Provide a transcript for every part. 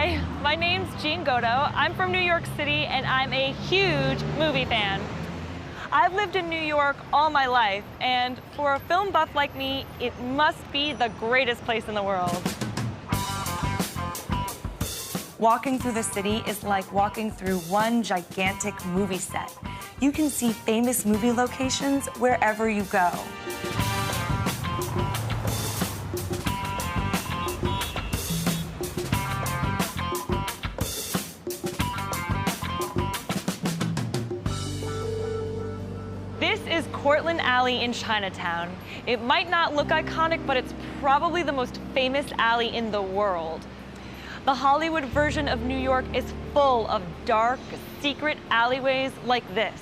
Hi, my name's Jean Godo. I'm from New York City, and I'm a huge movie fan. I've lived in New York all my life, and for a film buff like me, it must be the greatest place in the world. Walking through the city is like walking through one gigantic movie set. You can see famous movie locations wherever you go. This is Cortlandt Alley in Chinatown. It might not look iconic, but it's probably the most famous alley in the world. The Hollywood version of New York is full of dark, secret alleyways like this.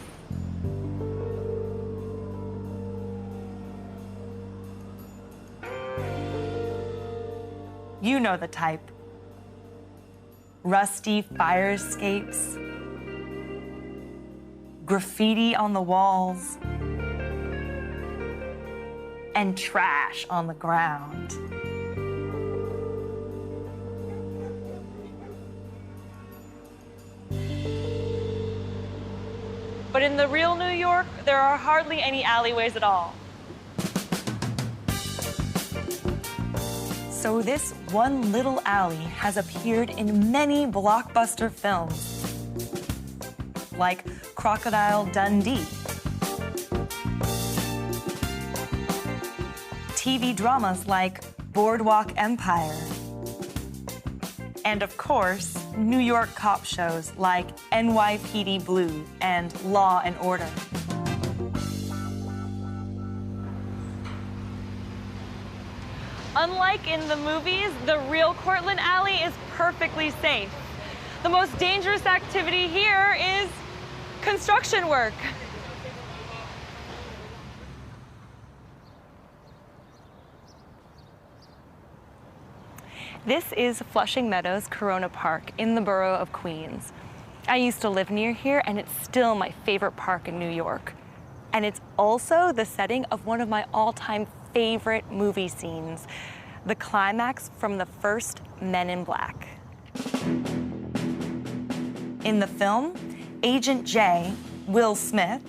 You know the type. Rusty fire escapes, graffiti on the walls, and trash on the ground. But in the real New York, there are hardly any alleyways at all. So this one little alley has appeared in many blockbuster films, like Crocodile Dundee, TV dramas like Boardwalk Empire, and of course, New York cop shows like NYPD Blue and Law and Order. Unlike in the movies, the real Cortlandt Alley is perfectly safe. The most dangerous activity here is construction work. This is Flushing Meadows Corona Park in the borough of Queens. I used to live near here, and it's still my favorite park in New York. And it's also the setting of one of my all-time favorite movie scenes, the climax from the first Men in Black. In the film, Agent J, Will Smith,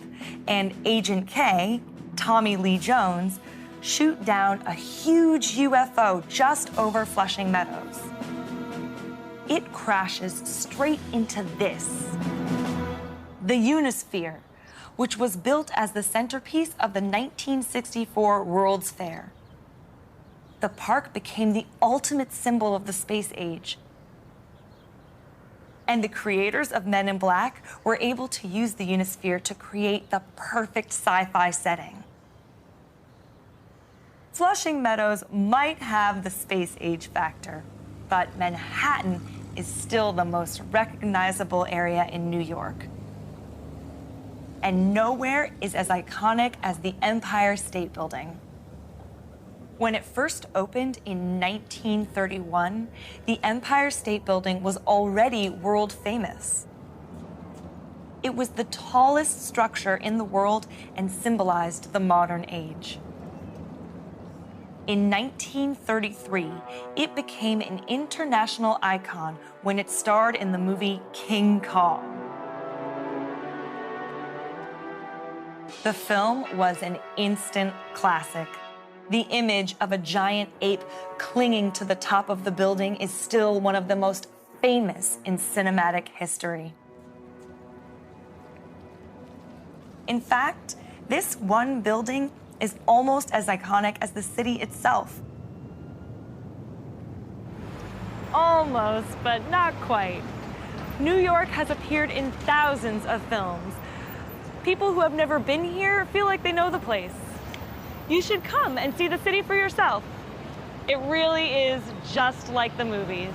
and Agent K, Tommy Lee Jones, shoot down a huge UFO just over Flushing Meadows. It crashes straight into this, the Unisphere, which was built as the centerpiece of the 1964 World's Fair. The park became the ultimate symbol of the space age. And the creators of Men in Black were able to use the Unisphere to create the perfect sci-fi setting. Flushing Meadows might have the space age factor, but Manhattan is still the most recognizable area in New York. And nowhere is as iconic as the Empire State Building. When it first opened in 1931, the Empire State Building was already world famous. It was the tallest structure in the world and symbolized the modern age. In 1933, it became an international icon when it starred in the movie King Kong. The film was an instant classic. The image of a giant ape clinging to the top of the building is still one of the most famous in cinematic history. In fact, this one building is almost as iconic as the city itself. Almost, but not quite. New York has appeared in thousands of films. People who have never been here feel like they know the place. You should come and see the city for yourself. It really is just like the movies.